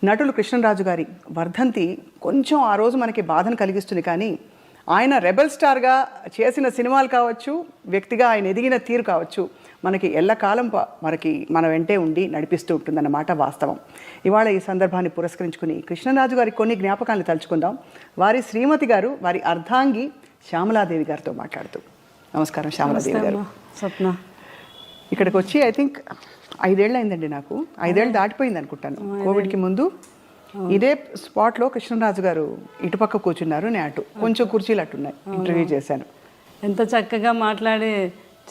నటులు కృష్ణరాజు గారి వర్ధంతి కొంచెం ఆ రోజు మనకి బాధను కలిగిస్తుంది, కానీ ఆయన రెబల్ స్టార్గా చేసిన సినిమాలు కావచ్చు, వ్యక్తిగా ఆయన ఎదిగిన తీరు కావచ్చు, మనకి ఎల్లకాలం మన వెంటే ఉండి నడిపిస్తూ ఉంటుందన్నమాట వాస్తవం. ఇవాళ ఈ సందర్భాన్ని పురస్కరించుకుని కృష్ణరాజు గారి కొన్ని జ్ఞాపకాలను తలుచుకుందాం. వారి శ్రీమతి గారు, వారి అర్ధాంగి శ్యామలాదేవి గారితో మాట్లాడుతూ. నమస్కారం శ్యామలాదేవి గారు. స్వప్న, ఇక్కడికి వచ్చి ఐ థింక్ 5 ఏళ్ళు అయిందండి. నాకు 5 ఏళ్ళు దాటిపోయింది అనుకుంటాను. కోవిడ్కి ముందు ఇదే స్పాట్లో కృష్ణరాజు గారు ఇటుపక్క కూర్చున్నారు, నేను అటు కొంచెం కుర్చీలు అట్టున్నాయి. ఇంటర్వ్యూ చేశాను. ఎంత చక్కగా మాట్లాడి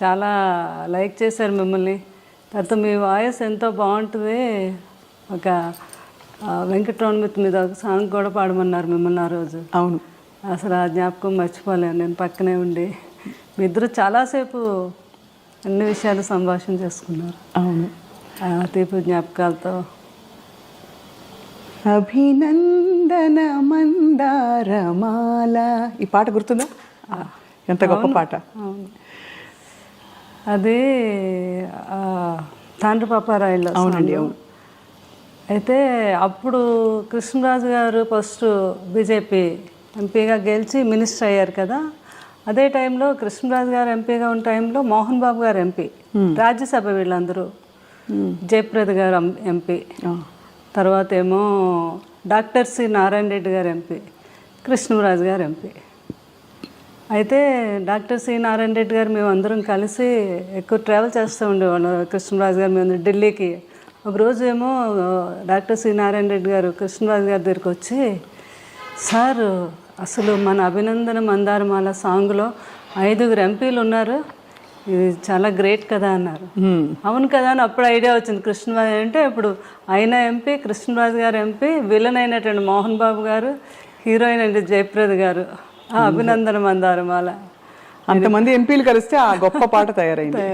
చాలా లైక్ చేశారు మిమ్మల్ని. తర్వాత మీ వాయిస్ ఎంతో బాగుంటుంది. ఒక వెంకటరమణ మీద ఒక సాంగ్ కూడా పాడమన్నారు మిమ్మల్ని ఆ రోజు. అవును, అసలు ఆ జ్ఞాపకం మర్చిపోలేను. నేను పక్కనే ఉండి మీ ఇద్దరు చాలాసేపు అన్ని విషయాలు సంభాషణ చేసుకున్నారు. అవును, తీపి జ్ఞాపకాలతో. అభినందన మందారమాల, ఈ పాట గుర్తుందా? ఎంత గొప్ప పాట. అవును, అది తాండ్రి పాపారాయుల్లో. అవునండి, అవును. అయితే అప్పుడు కృష్ణరాజు గారు ఫస్ట్ బీజేపీ ఎంపీగా గెలిచి మినిస్టర్ అయ్యారు కదా. అదే టైంలో కృష్ణరాజు గారు ఎంపీగా ఉన్న టైంలో మోహన్ బాబు గారు ఎంపీ, రాజ్యసభ వీళ్ళందరూ. జయప్రద గారు ఎంపీ, తర్వాత ఏమో డాక్టర్ సి నారాయణ రెడ్డి గారు ఎంపీ, కృష్ణరాజు గారు ఎంపీ. అయితే డాక్టర్ సి నారాయణ రెడ్డి గారు మేము అందరం కలిసి ఎక్కువ ట్రావెల్ చేస్తూ ఉండేవాళ్ళం. కృష్ణరాజు గారు మేము ఢిల్లీకి. ఒకరోజు ఏమో డాక్టర్ సి నారాయణ రెడ్డి గారు కృష్ణరాజు గారి దగ్గరికి వచ్చి, సార్ అసలు మన అభినందన మందారమాల సాంగ్లో 5 ఎంపీలు ఉన్నారు, ఇది చాలా గ్రేట్ కదా అన్నారు. అవును కదా అని అప్పుడు ఐడియా వచ్చింది. కృష్ణరాజు అంటే ఇప్పుడు ఆయన ఎంపీ, కృష్ణరాజు గారు ఎంపీ, విలన్ అయినటువంటి మోహన్ బాబు గారు, హీరోయిన్ అంటే జయప్రద గారు. అభినందన మందారమాల, అంతమంది ఎంపీలు కలిస్తే ఆ గొప్ప పాట తయారైందని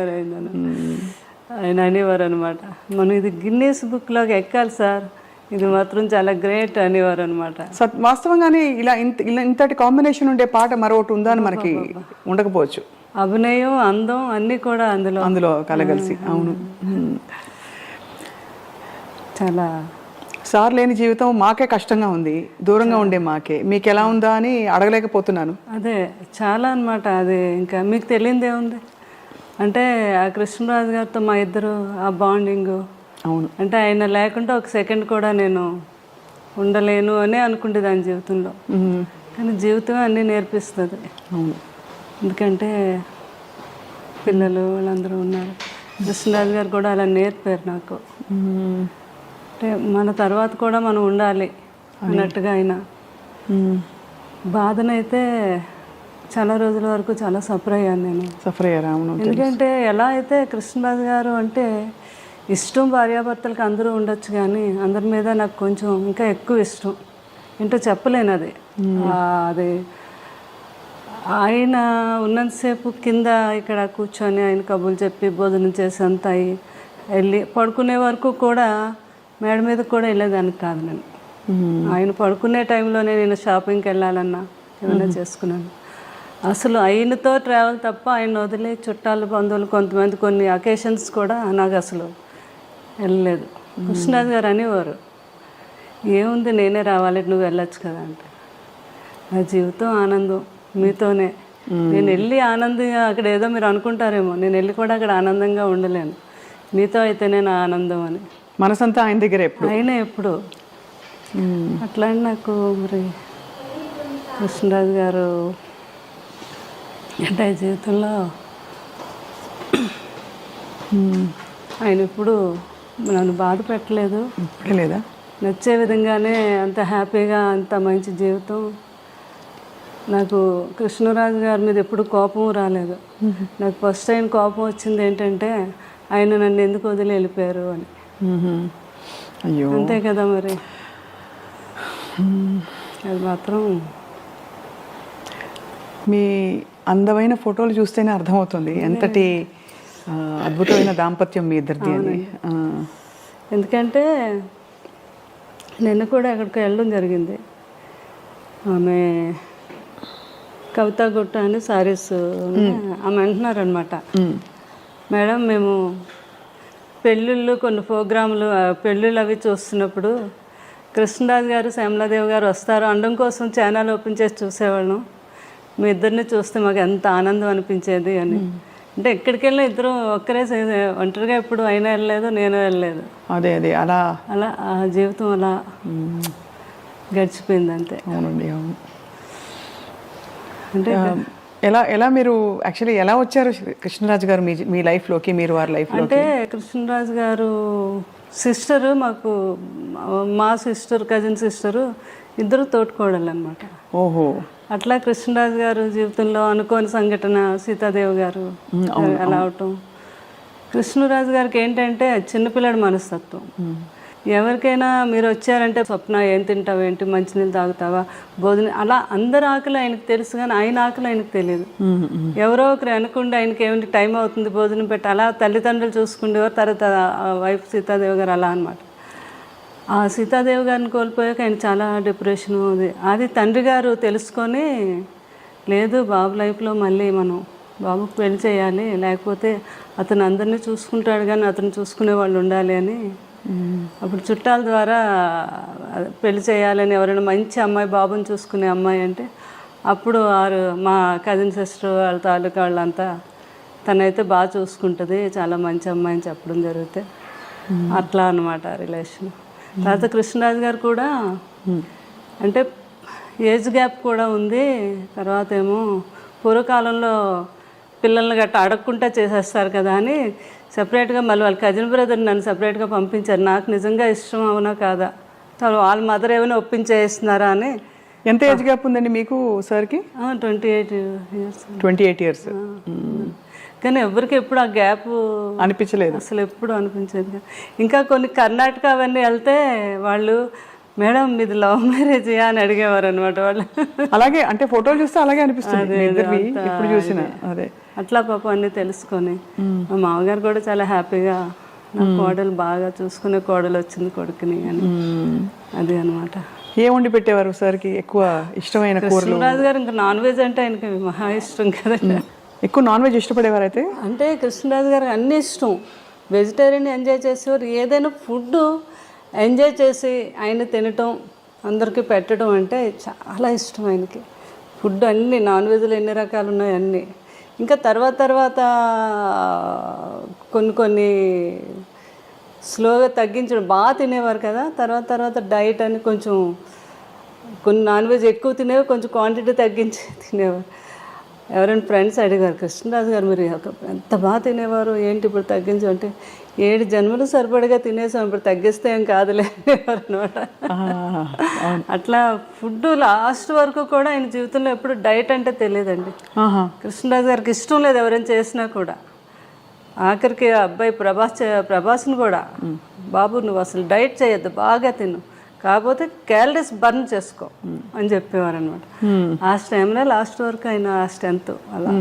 ఆయన అనేవారు అనమాట. మనం ఇది గిన్నీస్ బుక్లోకి ఎక్కాలి సార్, ఇది మాత్రం చాలా గ్రేట్ అనేవారు అనమాట. వాస్తవంగానే ఇలా ఇంతటి కాంబినేషన్ ఉండే పాట మరొకటి ఉందా అని మనకి ఉండకపోవచ్చు. అభినయం, అందం అన్నీ కూడా అందులో కలగలిసి. అవును, చాలా. సార్ లేని జీవితం మాకే కష్టంగా ఉంది, దూరంగా ఉండే మాకే. మీకు ఎలా ఉందా అని అడగలేకపోతున్నాను. అదే చాలా అనమాట. అది ఇంకా మీకు తెలియదే ఉంది అంటే ఆ కృష్ణరాజు గారితో మా ఇద్దరు ఆ బాండింగ్. అవును, అంటే ఆయన లేకుండా ఒక సెకండ్ కూడా నేను ఉండలేను అని అనుకుంటే దాని జీవితంలో. కానీ జీవితం అన్నీ నేర్పిస్తుంది. అవును, ఎందుకంటే పిల్లలు వాళ్ళందరూ ఉన్నారు. కృష్ణరాజు గారు కూడా అలా నేర్పారు నాకు. అంటే మన తర్వాత కూడా మనం ఉండాలి అన్నట్టుగా ఆయన. బాధనైతే చాలా రోజుల వరకు చాలా సఫర్ అయ్యాను నేను. సఫర్ అయ్యారా? అవును. ఎందుకంటే ఎలా అయితే కృష్ణరాజు గారు అంటే ఇష్టం భార్యాభర్తలకు అందరూ ఉండొచ్చు, కానీ అందరి మీద నాకు కొంచెం ఇంకా ఎక్కువ ఇష్టం. ఏంటో చెప్పలేను అది. అది ఆయన ఉన్నంతసేపు కింద ఇక్కడ కూర్చొని ఆయన కబుర్లు చెప్పి భోజనం చేసి అంతా వెళ్ళి పడుకునే వరకు కూడా మేడ మీద కూడా వెళ్ళేదానికి కాదు నేను. ఆయన పడుకునే టైంలోనే నేను షాపింగ్కి వెళ్ళాలన్నా ఏమైనా చేసుకున్నాను. అసలు ఆయనతో ట్రావెల్ తప్ప ఆయన వదిలే చుట్టాలు బంధువులు కొంతమంది కొన్ని అకేషన్స్ కూడా నాకు అసలు వెళ్ళలేదు. కృష్ణరాజు గారు అనేవారు, ఏముంది నేనే రావాలి, నువ్వు వెళ్ళొచ్చు కదా అంటే. నా జీవితం ఆనందం మీతోనే. నేను వెళ్ళి ఆనందంగా అక్కడ ఏదో మీరు అనుకుంటారేమో, నేను వెళ్ళి కూడా అక్కడ ఆనందంగా ఉండలేను. మీతో అయితేనే నా ఆనందం అని. మనసంతా ఆయన దగ్గర ఎప్పుడు, అయినా ఎప్పుడు అట్లా. నాకు మరి కృష్ణరాజు గారు అంటే జీవితంలో ఆయన ఇప్పుడు నన్ను బాధ పెట్టలేదు. లేదా నచ్చే విధంగానే అంత హ్యాపీగా అంత మంచి జీవితం. నాకు కృష్ణరాజు గారి మీద ఎప్పుడు కోపం రాలేదు. నాకు ఫస్ట్ టైం కోపం వచ్చింది ఏంటంటే ఆయన నన్ను ఎందుకు వదిలి వెళ్ళిపోయారు అని. అయ్యో, అంతే కదా మరి. అది మాత్రం మీ అందమైన ఫోటోలు చూస్తేనే అర్థమవుతుంది ఎంతటి అద్భుతమైన దాంపత్యం మీ ఇద్దరిది అని. ఎందుకంటే నిన్న కూడా అక్కడికి వెళ్ళడం జరిగింది. ఆమె కవితా గుట్ట అని సారీస్ ఆమె అంటున్నారనమాట, మేడం మేము పెళ్ళిళ్ళు కొన్ని ప్రోగ్రాములు పెళ్ళిళ్ళు అవి చూస్తున్నప్పుడు కృష్ణరాజు గారు శ్యామలాదేవి గారు వస్తారు అనడం కోసం ఛానల్ ఓపెన్ చేసి చూసేవాళ్ళం. మీ ఇద్దరిని చూస్తే మాకు ఎంత ఆనందం అనిపించేది అని. అంటే ఎక్కడికి వెళ్ళినా ఇద్దరు ఒక్కరే ఒంటరిగా ఎప్పుడు అయినా వెళ్ళలేదు, నేను వెళ్ళలేదు. అదే అదే అలా అలా ఆ జీవితం అలా గడిచిపోయింది అంతే. అవునండి, అవును. అంటే ఎలా ఎలా మీరు యాక్చువల్లీ ఎలా వచ్చారు కృష్ణరాజు గారు మీ లైఫ్లోకి, మీరు వారి లైఫ్లో? అంటే కృష్ణరాజు గారు సిస్టరు, మాకు మా సిస్టర్, కజిన్ సిస్టరు ఇద్దరు తోటికోడళ్ళు అనమాట. ఓహో. అట్లా కృష్ణరాజు గారు జీవితంలో అనుకోని సంఘటన సీతాదేవి గారు అలా అవటం. కృష్ణరాజు గారికి ఏంటంటే చిన్నపిల్లడి మనస్తత్వం. ఎవరికైనా మీరు వచ్చారంటే స్వప్న ఏం తింటావు, ఏంటి మంచినీళ్ళు తాగుతావా, భోజనం, అలా అందరి ఆకలి ఆయనకు తెలుసు కానీ ఆయన ఆకలి ఆయనకు తెలియదు. ఎవరో ఒకరు అనుకుంటే ఆయనకి ఏమిటి టైం అవుతుంది భోజనం పెట్టి అలా తల్లిదండ్రులు చూసుకుండేవారు. తర్వాత వైఫ్ సీతాదేవి గారు అలా అనమాట. ఆ సీతాదేవి గారిని కోల్పోయాక ఆయన చాలా డిప్రెషన్ ఉంది. అది తండ్రి గారు తెలుసుకొని, లేదు బాబు లైఫ్లో మళ్ళీ మనం బాబుకు పెళ్లి చేయాలి, లేకపోతే అతను అందరినీ చూసుకుంటాడు కానీ అతను చూసుకునే వాళ్ళు ఉండాలి అని అప్పుడు చుట్టాల ద్వారా పెళ్లి చేయాలని, ఎవరైనా మంచి అమ్మాయి బాబుని చూసుకునే అమ్మాయి అంటే అప్పుడు మా కజిన్ సిస్టర్ వాళ్ళ తాలూకా వాళ్ళంతా తనైతే బాగా చూసుకుంటుంది, చాలా మంచి అమ్మాయి అని చెప్పడం జరిగితే అట్లా అనమాట రిలేషన్. తర్వాత కృష్ణరాజు గారు కూడా అంటే ఏజ్ గ్యాప్ కూడా ఉంది. తర్వాత ఏమో పూర్వకాలంలో పిల్లల్ని గట్ట అడగకుండా చేసేస్తారు కదా అని సపరేట్గా మళ్ళీ వాళ్ళ కజిన్ బ్రదర్ నన్ను సపరేట్గా పంపించారు. నాకు నిజంగా ఇష్టం అవునా కాదా, వాళ్ళ మదర్ ఏమైనా ఒప్పించేస్తున్నారా అని. ఎంత ఏజ్ గ్యాప్ ఉందండి మీకు సార్కి? 28 years. 28 years. కానీ ఎవరికి ఎప్పుడు ఆ గ్యాప్ అనిపించలేదు, అసలు ఎప్పుడు అనిపించేది. ఇంకా కొన్ని కర్ణాటక అవన్నీ వెళ్తే వాళ్ళు మేడం మీది లవ్ మ్యారేజ్ అని అడిగేవారు అనమాట వాళ్ళు. అలాగే అంటే ఫోటోలు చూస్తే అలాగే అనిపిస్తుంది ఇప్పుడు చూసిన. అదే అట్లా పాపం అన్నీ తెలుసుకొని మా మామగారు కూడా చాలా హ్యాపీగా నా కోడలు బాగా చూసుకునే కోడలు వచ్చింది కొడుకుని అని. అది అనమాట. ఏం వండి పెట్టేవారు సార్కి ఎక్కువ ఇష్టమైన కూరలు? కృష్ణరాజు గారు ఇంకా నాన్ వెజ్ అంటే ఆయనకి మహా ఇష్టం కదండి. ఎక్కువ నాన్ వెజ్ ఇష్టపడేవారు అయితే? అంటే కృష్ణరాజు గారికి అన్నీ ఇష్టం. వెజిటేరియన్ ఎంజాయ్ చేసేవారు. ఏదైనా ఫుడ్ ఎంజాయ్ చేసి ఆయన తినటం, అందరికీ పెట్టడం అంటే చాలా ఇష్టం ఆయనకి. ఫుడ్ అన్నీ నాన్ వెజ్లో ఎన్ని రకాలు ఉన్నాయి అన్నీ. ఇంకా తర్వాత కొన్ని స్లోగా తగ్గించడం. బాగా తినేవారు కదా, తర్వాత డైట్ అని కొంచెం కొన్ని నాన్ వెజ్ ఎక్కువ తినేవారు, కొంచెం క్వాంటిటీ తగ్గించి తినేవారు. ఎవరైనా ఫ్రెండ్స్ అడిగారు, కృష్ణరాజు గారు మీరు ఎంత బాగా తినేవారు ఏంటి ఇప్పుడు తగ్గించు అంటే, 7 జన్మలు సరిపడగా తినేసాం, ఇప్పుడు తగ్గిస్తే ఏం కాదులే అనేవారు అనమాట. అట్లా ఫుడ్ లాస్ట్ వరకు కూడా ఆయన జీవితంలో ఎప్పుడు డైట్ అంటే తెలియదండి. కృష్ణరాజు గారికి ఇష్టం లేదు ఎవరైనా చేసినా కూడా. ఆఖరికి అబ్బాయి ప్రభాస్ని కూడా, బాబు నువ్వు అసలు డైట్ చేయొద్దు, బాగా తిను, కాకపోతే క్యాలరీస్ బర్న్ చేసుకో అని చెప్పేవారు అనమాట. ఆ టైంలో లాస్ట్ వరకు ఆయన ఆ స్ట్రెంత్ అలా